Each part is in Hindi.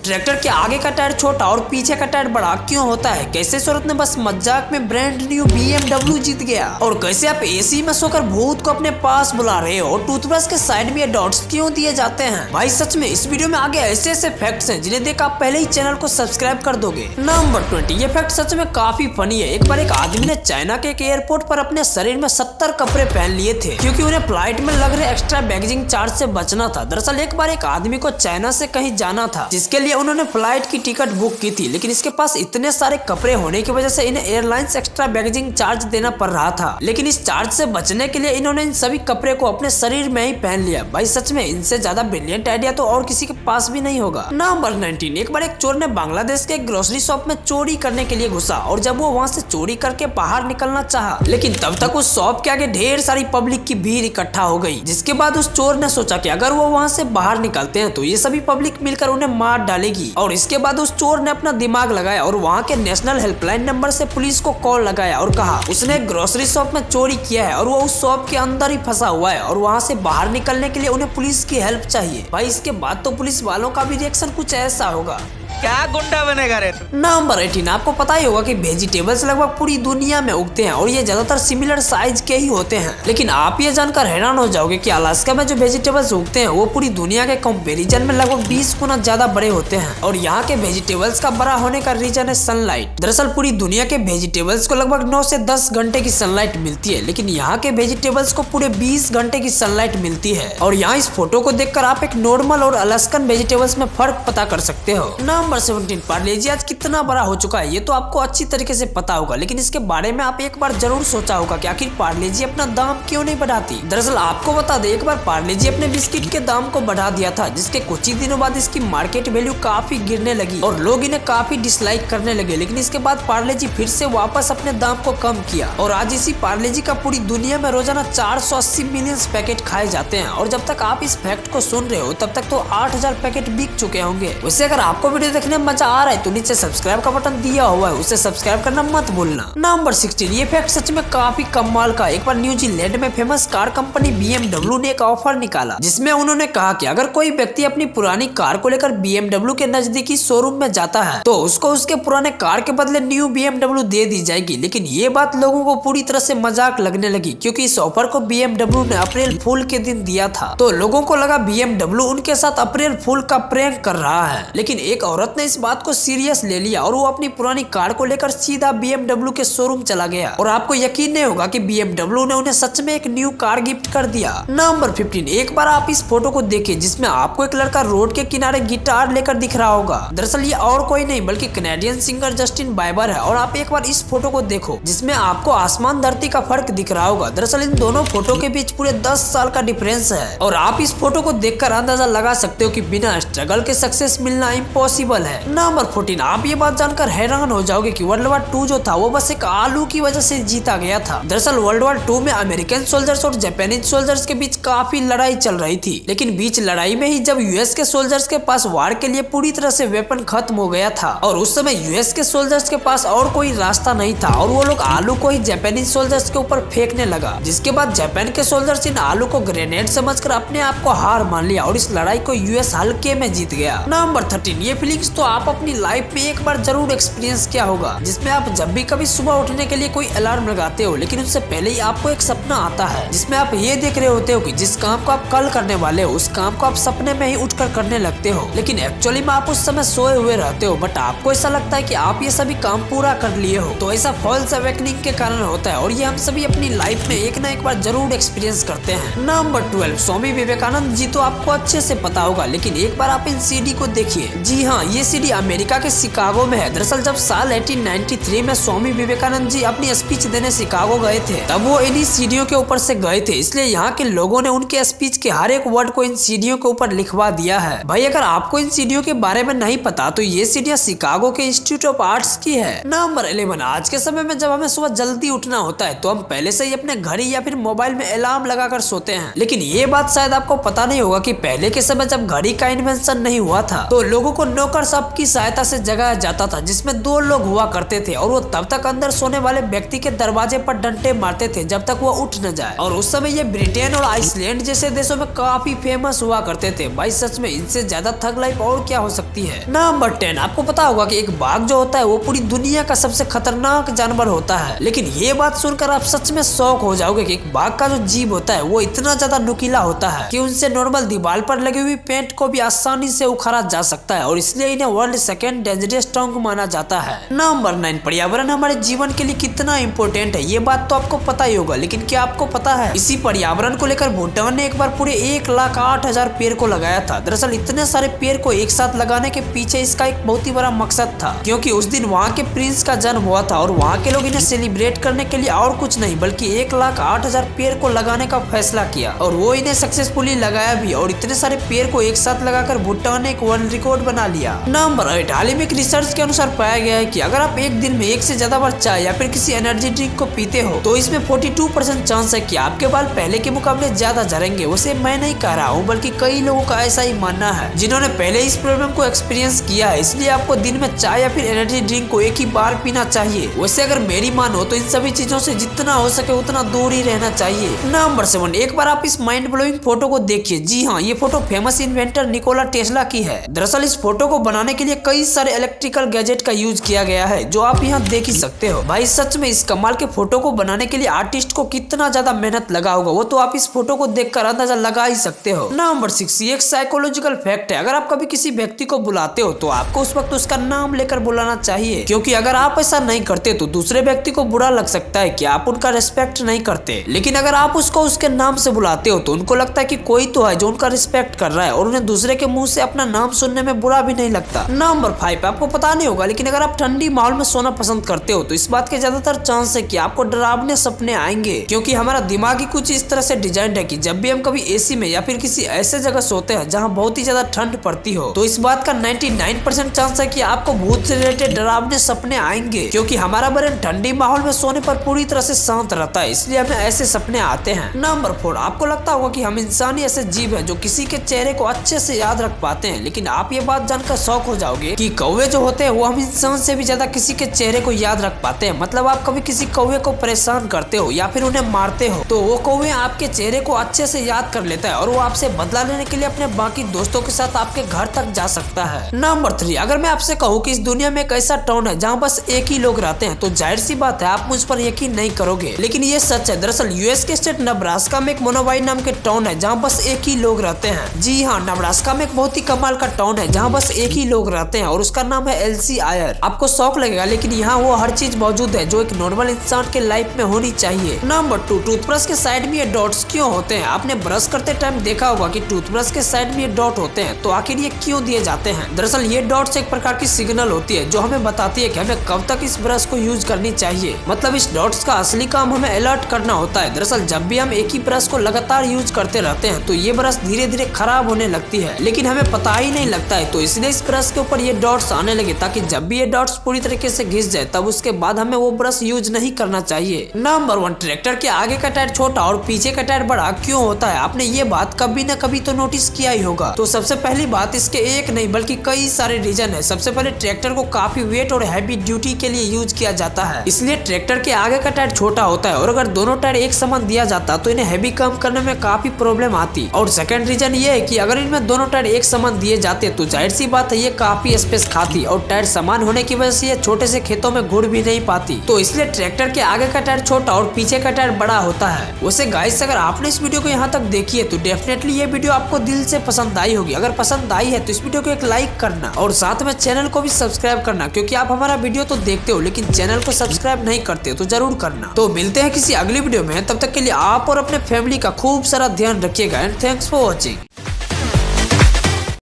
ट्रैक्टर के आगे का टायर छोटा और पीछे का टायर बड़ा क्यों होता है, कैसे सूरत ने बस मजाक में ब्रांड न्यू BMW जीत गया, और कैसे आप एसी में सोकर भूत को अपने पास बुला रहे हो, और टूथब्रश के साइड में ये डॉट्स क्यों दिए जाते हैं। भाई सच में इस वीडियो में आगे ऐसे ऐसे फैक्ट्स हैं जिन्हें देख आप पहले ही चैनल को सब्सक्राइब कर दोगे। नंबर 20, ये फैक्ट सच में काफी फनी है। एक बार एक आदमी ने चाइना के एक एयरपोर्ट पर अपने शरीर में 70 कपड़े पहन लिए थे क्योंकि उन्हें फ्लाइट में लग रहे एक्स्ट्रा बैगेजिंग चार्ज से बचना था। दरअसल एक बार एक आदमी को चाइना से कहीं जाना था जिसके लिए उन्होंने फ्लाइट की टिकट बुक की थी, लेकिन इसके पास इतने सारे कपड़े होने की वजह से इन्हें एयरलाइंस एक्स्ट्रा बैगेजिंग चार्ज देना पड़ रहा था। लेकिन इस चार्ज से बचने के लिए इन्होंने इन सभी कपड़े को अपने शरीर में ही पहन लिया। भाई सच में इनसे ज्यादा ब्रिलियंट आइडिया तो और किसी के पास भी नहीं होगा। नंबर 19, एक बार एक चोर ने बांग्लादेश के ग्रोसरी शॉप में चोरी करने के लिए घुसा, और जब वो वहाँ से चोरी करके बाहर निकलना चाहा, लेकिन तब तक उस शॉप के आगे ढेर सारी पब्लिक की भीड़ इकट्ठा हो गई। जिसके बाद उस चोर ने सोचा कि अगर वो वहाँ से बाहर निकलते हैं तो ये सभी पब्लिक मिलकर उन्हें मार डालेगी, और इसके बाद उस चोर ने अपना दिमाग लगाया और वहाँ के नेशनल हेल्पलाइन नंबर से पुलिस को कॉल लगाया और कहा उसने ग्रोसरी शॉप में चोरी किया है और वो उस शॉप के अंदर ही फंसा हुआ है और वहाँ से बाहर निकलने के लिए उन्हें पुलिस की हेल्प चाहिए। भाई इसके बाद तो पुलिस वालों का भी रिएक्शन कुछ ऐसा होगा, क्या गुंडा बनेगा रे तू। नंबर 18, आपको पता ही होगा कि वेजिटेबल्स लगभग पूरी दुनिया में उगते हैं और ये ज्यादातर सिमिलर साइज के ही होते हैं। लेकिन आप ये जानकर हैरान हो जाओगे कि अलास्का में जो वेजिटेबल्स उगते हैं वो पूरी दुनिया के कंपैरिजन में लगभग 20 गुना ज्यादा बड़े होते हैं। और यहाँ के वेजिटेबल्स का बड़ा होने का रीजन है सनलाइट। दरअसल पूरी दुनिया के वेजिटेबल्स को लगभग 9 से 10 घंटे की सनलाइट मिलती है, लेकिन यहाँ के वेजिटेबल्स को पूरे 20 घंटे की सनलाइट मिलती है। और यहाँ इस फोटो को देखकर आप एक नॉर्मल और अलास्कन वेजिटेबल्स में फर्क पता कर सकते हो। नंबर 17, पार्लेजी आज कितना बड़ा हो चुका है ये तो आपको अच्छी तरीके से पता होगा, लेकिन इसके बारे में आप एक बार जरूर सोचा होगा कि आखिर पार्लेजी अपना दाम क्यों नहीं बढ़ाती। दरअसल आपको बता दे, एक बार पार्लेजी अपने बिस्किट के दाम को बढ़ा दिया था, जिसके कुछ ही दिनों बाद इसकी मार्केट वैल्यू काफी गिरने लगी और लोग इन्हें काफी डिसलाइक करने लगे। लेकिन इसके बाद पार्लेजी फिर से वापस अपने दाम को कम किया और आज इसी पार्लेजी का पूरी दुनिया में रोजाना 480 मिलियन पैकेट खाए जाते हैं। और जब तक आप इस फैक्ट को सुन रहे हो तब तक तो 8000 पैकेट बिक चुके होंगे। वैसे अगर आपको वीडियो देखने में मजा आ रहा है तो नीचे सब्सक्राइब का बटन दिया हुआ है, उसे सब्सक्राइब करना मत भूलना। नंबर 16, ये फैक्ट सच में काफी कमाल का। एक बार न्यूजीलैंड में फेमस कार कंपनी BMW ने एक ऑफर निकाला जिसमें उन्होंने कहा कि अगर कोई व्यक्ति अपनी पुरानी कार को लेकर BMW के नजदीकी शोरूम में जाता है तो उसको उसके पुराने कार के बदले न्यू BMW दे दी जाएगी। लेकिन ये बात लोगों को पूरी तरह से मजाक लगने लगी क्योंकि इस ऑफर को BMW ने अप्रैल फूल के दिन दिया था, तो लोगों को लगा BMW उनके साथ अप्रैल फूल का प्रैंक कर रहा है। लेकिन एक औरत ने इस बात को सीरियस ले लिया और वो अपनी पुरानी कार को लेकर सीधा BMW के शोरूम चला गया, और आपको यकीन नहीं होगा कि BMW ने उन्हें सच में एक न्यू कार गिफ्ट कर दिया। नंबर 15, एक बार आप इस फोटो को देखिए जिसमें आपको एक लड़का रोड के किनारे गिटार लेकर दिख रहा होगा। दरअसल ये और कोई नहीं बल्कि कनेडियन सिंगर जस्टिन बाइबर है। और आप एक बार इस फोटो को देखो जिसमें आपको आसमान धरती का फर्क दिख रहा होगा। दरअसल इन दोनों फोटो के बीच पूरे 10 साल का डिफरेंस है, और आप इस फोटो को देखकर अंदाजा लगा सकते हो कि बिना स्ट्रगल के सक्सेस मिलना इम्पॉसिबल है। नंबर 14, आप ये बात जानकर हैरान हो जाओगे कि वर्ल्ड वार 2 जो था वो बस एक आलू की वजह से जीता गया था। दरअसल वर्ल्ड वार 2 में अमेरिकन सोल्जर्स और जापानीज सोल्जर्स के बीच काफी लड़ाई चल रही थी, लेकिन बीच लड़ाई में ही जब यूएस के सोल्जर्स के पास वार के लिए पूरी तरह से वेपन खत्म हो गया था और उस समय यूएस के सोल्जर्स के पास और कोई रास्ता नहीं था और वो लोग आलू को ही जापानीज सोल्जर्स के ऊपर फेंकने लगा, जिसके बाद जापान के सोल्जर्स इन आलू को ग्रेनेड समझकर अपने आप को हार मान लिया और इस लड़ाई को यूएस हल्के में जीत गया। नंबर 13, ये फीलिंग्स तो आप अपनी लाइफ में एक बार जरूर एक्सपीरियंस किया होगा जिसमें आप जब भी कभी सुबह उठने के लिए कोई अलार्म लगाते हो, लेकिन उससे पहले ही आपको एक सपना आता है जिसमें आप ये देख रहे होते हो कि जिस काम को आप कल करने वाले हो उस काम को आप सपने में ही उठकर करने लगते हो, लेकिन एक्चुअली में आप उस समय सोए हुए रहते हो, बट आपको ऐसा लगता है कि आप ये सभी काम पूरा कर लिए हो। तो ऐसा फॉल्स अवेकनिंग के कारण होता है और ये हम सभी अपनी लाइफ में एक ना एक बार जरूर एक्सपीरियंस करते हैं। नंबर 12, स्वामी विवेकानंद जी तो आपको अच्छे से पता होगा, लेकिन एक बार आप इन सीडी को देखिए। जी हाँ, ये सीडी अमेरिका के शिकागो में है। दरअसल जब साल 1893 में स्वामी विवेकानंद जी अपनी स्पीच देने शिकागो गए थे तब वो इन्हीं सीढ़ियों के ऊपर से गए थे, इसलिए यहाँ के लोगों ने उनके स्पीच के हर एक वर्ड को इन सीढ़ियों के ऊपर लिखवा दिया है। भाई अगर आपको इन सीढ़ियों के बारे में नहीं पता तो ये सीढ़ियाँ शिकागो के इंस्टीट्यूट ऑफ आर्ट्स की है। नंबर 11, आज के समय में जब हमें सुबह जल्दी उठना होता है तो हम पहले से ही अपने घड़ी या फिर मोबाइल में अलार्म लगाकर सोते हैं, लेकिन ये बात शायद आपको पता नहीं होगा कि पहले के समय जब घड़ी का इन्वेंशन नहीं हुआ था तो लोगों को 9 नौकर सबकी सहायता से जगाया जाता था, जिसमें 2 लोग हुआ करते थे और वो तब तक अंदर सोने वाले व्यक्ति के दरवाजे पर डंडे मारते थे जब तक वो उठ न जाए। और उस समय ये ब्रिटेन और आइसलैंड जैसे देशों में काफी फेमस हुआ करते थे। भाई सच में इनसे ज्यादा थग लाइफ और क्या हो सकती है। नंबर 10, आपको पता होगा कि एक बाघ जो होता है वो पूरी दुनिया का सबसे खतरनाक जानवर होता है। लेकिन ये बात सुनकर आप सच में शौक हो जाओगे कि एक बाघ का जो जीभ होता है वो इतना ज्यादा नुकीला होता है कि उनसे नॉर्मल दीवार पर लगी हुई पेंट को भी आसानी से उखाड़ा जा सकता है और इसलिए इन्हें वर्ल्ड सेकेंड डेंजरस टोंग माना जाता है। नंबर 9, पर्यावरण हमारे जीवन के लिए कितना इम्पोर्टेंट है ये बात तो आपको पता ही होगा, लेकिन क्या आपको पता है इसी पर्यावरण को लेकर भूटान ने एक बार पूरे 1,08,000 पेड़ को लगाया था। दरअसल इतने सारे पेड़ को एक साथ लगाने के पीछे इसका एक बहुत ही बड़ा मकसद था, क्योंकि उस दिन वहाँ के प्रिंस का जन्म हुआ था और वहाँ के लोग इन्हें सेलिब्रेट करने के लिए और कुछ नहीं बल्कि 1,08,000 पेड़ को लगाने का फैसला किया और वो इन्हें सक्सेसफुली लगाया भी। और इतने सारे पेड़ को एक साथ लगाकर भूटान ने एक वर्ल्ड रिकॉर्ड बना लिया। नंबर 8, हाल ही में एक रिसर्च के अनुसार पाया गया है कि अगर आप एक दिन में 1 से ज्यादा बार चाय या फिर किसी एनर्जी ड्रिंक को पीते हो तो इसमें 42% चांस है कि आपके बाल पहले के मुकाबले ज्यादा झड़ेंगे। उसे मैं नहीं कह रहा हूँ बल्कि कई लोगों का ऐसा ही मानना है जिन्होंने पहले इस प्रॉब्लम को एक्सपीरियंस किया है। इसलिए आपको दिन में चाय या फिर एनर्जी ड्रिंक को एक ही बार पीना चाहिए। वैसे अगर मेरी मानो तो इन सभी चीजों से जितना हो सके उतना दूर ही रहना चाहिए। नंबर 7, एक बार आप इस माइंड ब्लोइंग फोटो को देखिए। जी हाँ, ये photo famous inventor Nikola Tesla की है। दरअसल इस फोटो को बनाने के लिए कई सारे इलेक्ट्रिकल गैजेट का यूज किया गया है जो आप यहाँ देख ही सकते हो। भाई सच में इस कमाल के फोटो को बनाने के लिए आर्टिस्ट को कितना ज्यादा मेहनत लगा होगा वो तो आप इस फोटो को देखकर अंदाजा लगा ही सकते हो। नंबर 6, ये एक साइकोलॉजिकल फैक्ट है। अगर आप कभी किसी व्यक्ति को बुलाते हो तो आपको उस वक्त उसका नाम लेकर बुलाना चाहिए, क्योंकि अगर आप ऐसा नहीं करते तो दूसरे व्यक्ति को बुरा लग सकता है कि आप उनका रिस्पेक्ट नहीं करते। लेकिन अगर आप उसको उसके नाम से बुलाते हो तो उनको लगता है कि कोई तो है जो उनका रिस्पेक्ट कर रहा है और उन्हें दूसरे के मुंह से अपना नाम सुनने में बुरा भी नहीं लगता। नंबर 5, आपको पता नहीं होगा लेकिन अगर आप ठंडी माहौल में सोना पसंद करते हो तो इस बात के ज्यादातर चांस है कि आपको डरावने सपने आएंगे, क्योंकि हमारा दिमाग ही कुछ इस तरह से डिजाइन है कि जब भी हम कभी एसी में या फिर किसी ऐसे जगह सोते हैं जहाँ बहुत ही ज्यादा ठंड पड़ती हो तो इस बात का 99% चांस है कि आपको भूत से रिलेटेड डरावने सपने आएंगे, क्योंकि हमारा ब्रेन ठंडी माहौल में सोने पर पूरी तरह से शांत रहता है, इसलिए हमें ऐसे सपने आते हैं। नंबर 4, आपको लगता होगा कि हम इंसान ही ऐसे जीव हैं जो किसी के चेहरे को अच्छे से याद रख पाते हैं, लेकिन आप ये बात जानकर शौक हो जाओगे कि कौवे जो होते हैं वो हम इंसान से भी ज्यादा किसी के चेहरे को याद रख पाते हैं। मतलब आप कभी किसी कौवे को परेशान करते हो या फिर उन्हें मारते हो तो वो कौवे आपके चेहरे को अच्छे से याद कर लेता है और वो आपसे बदला लेने के लिए अपने बाकी दोस्तों के साथ आपके घर तक जा सकता है। नंबर 3, अगर मैं आपसे कहूँ कि इस दुनिया में एक ऐसा टाउन है जहाँ बस एक ही लोग रहते हैं तो जाहिर सी बात है आप मुझ पर यकीन नहीं करोगे, लेकिन ये सच है। दरअसल यूएस के स्टेट नब्रास्का में एक मोनोवाई नाम के टाउन है जहाँ बस एक ही लोग रहते हैं। जी हाँ, नब्रास्का में एक बहुत ही कमाल का टाउन है जहाँ बस एक ही लोग रहते हैं और उसका नाम है एल्सी आयर। आपको शौक लगेगा लेकिन यहाँ वो हर चीज मौजूद है जो एक नॉर्मल इंसान के लाइफ में होनी चाहिए। नंबर 2, टूथब्रश के साइड में ये डॉट्स क्यों होते हैं? आपने ब्रश करते टाइम देखा होगा कि टूथब्रश के साइड में ये डॉट होते हैं, तो आखिर ये क्यों दिए जाते हैं? दरअसल ये डॉट्स एक प्रकार की सिग्नल होती है जो हमें बताती है कि हमें कब तक इस ब्रश को यूज करनी चाहिए। मतलब इस डॉट्स का असली काम हमें अलर्ट करना होता है। दरअसल जब भी हम एक ही ब्रश को लगातार यूज करते रहते हैं तो ये ब्रश धीरे धीरे खराब होने लगती है, लेकिन हमें पता ही नहीं लगता है। तो इसलिए इस ब्रश के ऊपर ये डॉट्स आने लगे ताकि जब भी ये डॉट्स पूरी तरीके से घिस जाए तब उसके बाद हमें वो ब्रश यूज नहीं करना चाहिए। नंबर 1, ट्रैक्टर के आगे का टायर छोटा और पीछे का टायर बड़ा क्यों होता है? आपने ये बात कभी न कभी तो नोटिस किया ही होगा। तो सबसे पहली बात, इसके एक नहीं बल्कि कई सारे रीजन है। सबसे पहले ट्रैक्टर को काफी वेट और हैवी ड्यूटी के लिए यूज किया जाता है, इसलिए ट्रैक्टर के आगे का टायर छोटा होता है और अगर दोनों टायर एक समान दिया जाता तो इन्हें हैवी काम करने में काफी प्रॉब्लम आती। और सेकंड रीजन ये है कि अगर इनमें दोनों टायर एक समान दिए जाते तो जाहिर सी बात है ये काफी स्पेस खाती और टायर समान होने की वजह से ये छोटे से खेतों में घुड़ भी नहीं पाती। तो इसलिए ट्रैक्टर के आगे का टायर छोटा और पीछे का टायर बड़ा होता है। वैसे गाइस, अगर आपने इस वीडियो को यहाँ तक देखी है तो डेफिनेटली ये वीडियो आपको दिल से पसंद आई होगी। अगर पसंद आई है तो इस वीडियो को एक लाइक करना और साथ में चैनल को भी सब्सक्राइब करना, क्योंकि आप हमारा वीडियो तो देखते हो लेकिन चैनल को सब्सक्राइब नहीं करते, तो जरूर करना। तो मिलते हैं किसी अगली वीडियो में, तब तक के लिए आप और अपने फैमिली का खूब सारा ध्यान रखिएगा एंड थैंक्स फॉर वॉचिंग।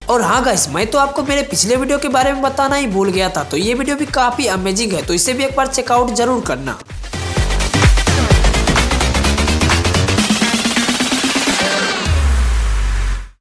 और हाँ गाइस, मैं तो आपको मेरे पिछले वीडियो के बारे में बताना ही भूल गया था, तो ये वीडियो भी काफी अमेजिंग है, तो इसे भी एक बार चेकआउट जरूर करना।